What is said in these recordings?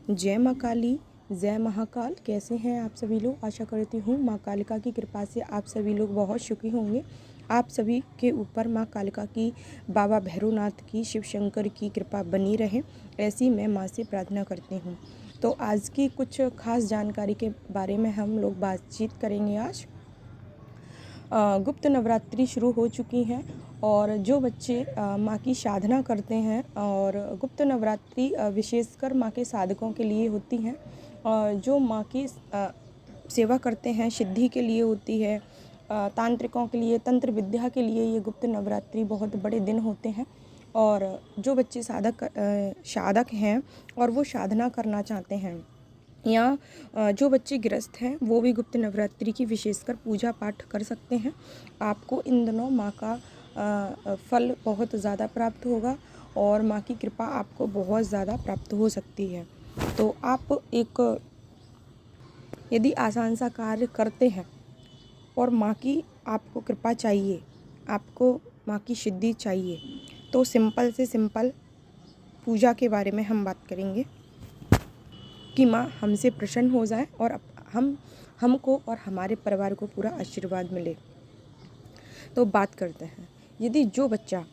जय माँ काली, जय महाकाल। कैसे हैं आप सभी लोग? आशा करती हूँ माँ कालिका की कृपा से आप सभी लोग बहुत सुखी होंगे। आप सभी के ऊपर माँ कालिका की, बाबा भैरवनाथ की, शिव शंकर की कृपा बनी रहे, ऐसी मैं माँ से प्रार्थना करती हूँ। तो आज की कुछ खास जानकारी के बारे में हम लोग बातचीत करेंगे आज। गुप्त नवरात्रि शुरू हो चुकी हैं और जो बच्चे माँ की साधना करते हैं, और गुप्त नवरात्रि विशेषकर माँ के साधकों के लिए होती हैं, और जो माँ की सेवा करते हैं सिद्धि के लिए होती है। तांत्रिकों के लिए, तंत्र विद्या के लिए ये गुप्त नवरात्रि बहुत बड़े दिन होते हैं। और जो बच्चे साधक हैं और वो साधना करना चाहते हैं, या जो बच्चे गृहस्थ हैं, वो भी गुप्त नवरात्रि की विशेषकर पूजा पाठ कर सकते हैं। आपको इन दिनों माँ का फल बहुत ज़्यादा प्राप्त होगा और माँ की कृपा आपको बहुत ज़्यादा प्राप्त हो सकती है। तो आप यदि आसान सा कार्य करते हैं और माँ की आपको कृपा चाहिए, आपको माँ की सिद्धि चाहिए, तो सिंपल से सिंपल पूजा के बारे में हम बात करेंगे कि माँ हमसे प्रसन्न हो जाए और हमको और हमारे परिवार को पूरा आशीर्वाद मिले। तो बात करते हैं, यदि जो बच्चा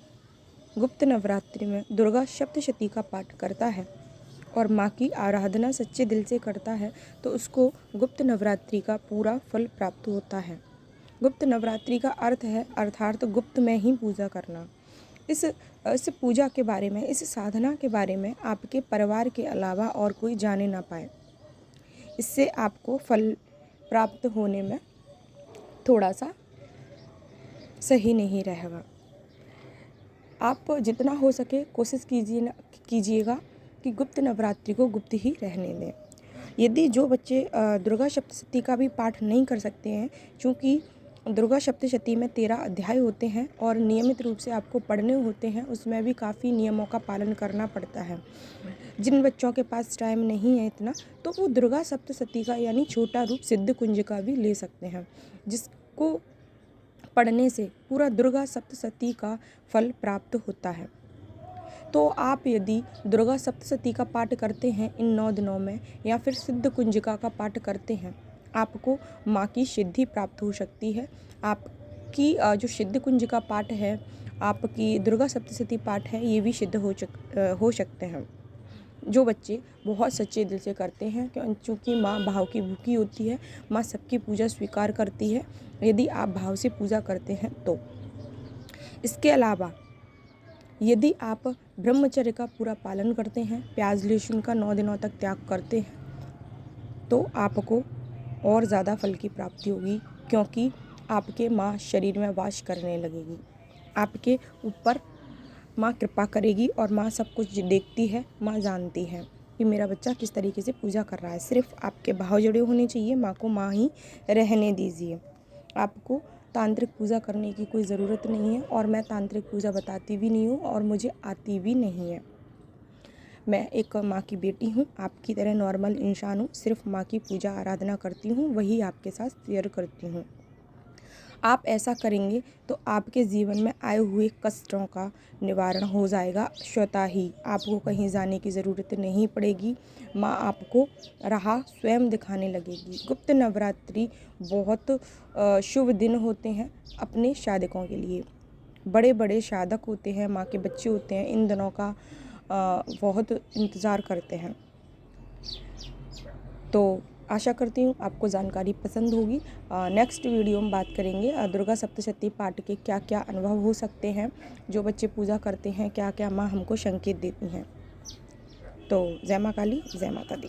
गुप्त नवरात्रि में दुर्गा सप्तशती का पाठ करता है और माँ की आराधना सच्चे दिल से करता है, तो उसको गुप्त नवरात्रि का पूरा फल प्राप्त होता है। गुप्त नवरात्रि का अर्थ है अर्थात गुप्त में ही पूजा करना। इस पूजा के बारे में, इस साधना के बारे में आपके परिवार के अलावा और कोई जाने ना पाए। इससे आपको फल प्राप्त होने में थोड़ा सा सही नहीं रहेगा। आप जितना हो सके कोशिश कीजिएगा कि गुप्त नवरात्रि को गुप्त ही रहने दें। यदि जो बच्चे दुर्गा सप्तशती का भी पाठ नहीं कर सकते हैं, क्योंकि दुर्गा सप्तशती में 13 अध्याय होते हैं और नियमित रूप से आपको पढ़ने होते हैं, उसमें भी काफ़ी नियमों का पालन करना पड़ता है। जिन बच्चों के पास टाइम नहीं है इतना, तो वो दुर्गा सप्तशती का यानी छोटा रूप सिद्ध कुंज का भी ले सकते हैं, जिसको पढ़ने से पूरा दुर्गा सप्तशती का फल प्राप्त होता है। तो आप यदि दुर्गा सप्तशती का पाठ करते हैं इन 9 दिनों में, या फिर सिद्ध कुंजिका का पाठ करते हैं, आपको माँ की सिद्धि प्राप्त हो सकती है। आपकी जो सिद्ध कुंजिका पाठ है, आपकी दुर्गा सप्तशती पाठ है, ये भी सिद्ध हो सकते हैं। जो बच्चे बहुत सच्चे दिल से करते हैं, क्योंकि माँ भाव की भूखी होती है, माँ सबकी पूजा स्वीकार करती है यदि आप भाव से पूजा करते हैं तो। इसके अलावा यदि आप ब्रह्मचर्य का पूरा पालन करते हैं, प्याज लहसुन का 9 दिनों तक त्याग करते हैं, तो आपको और ज़्यादा फल की प्राप्ति होगी, क्योंकि आपके माँ शरीर में वास करने लगेगी। आपके ऊपर माँ कृपा करेगी और माँ सब कुछ देखती है, माँ जानती है कि मेरा बच्चा किस तरीके से पूजा कर रहा है। सिर्फ आपके भाव जुड़े होने चाहिए, माँ को माँ ही रहने दीजिए। आपको तांत्रिक पूजा करने की कोई ज़रूरत नहीं है, और मैं तांत्रिक पूजा बताती भी नहीं हूँ और मुझे आती भी नहीं है। मैं एक माँ की बेटी हूँ, आपकी तरह नॉर्मल इंसान हूँ, सिर्फ माँ की पूजा आराधना करती हूँ, वही आपके साथ शेयर करती हूँ। आप ऐसा करेंगे तो आपके जीवन में आए हुए कष्टों का निवारण हो जाएगा स्वतः ही। आपको कहीं जाने की ज़रूरत नहीं पड़ेगी, माँ आपको राह स्वयं दिखाने लगेगी। गुप्त नवरात्रि बहुत शुभ दिन होते हैं अपने साधकों के लिए। बड़े बड़े साधक होते हैं, माँ के बच्चे होते हैं, इन दिनों का बहुत इंतज़ार करते हैं। तो आशा करती हूँ आपको जानकारी पसंद होगी। नेक्स्ट वीडियो में बात करेंगे दुर्गा सप्तशती पाठ के क्या क्या अनुभव हो सकते हैं, जो बच्चे पूजा करते हैं क्या क्या माँ हमको संकेत देती हैं। तो जय माँ काली, जय माता दी।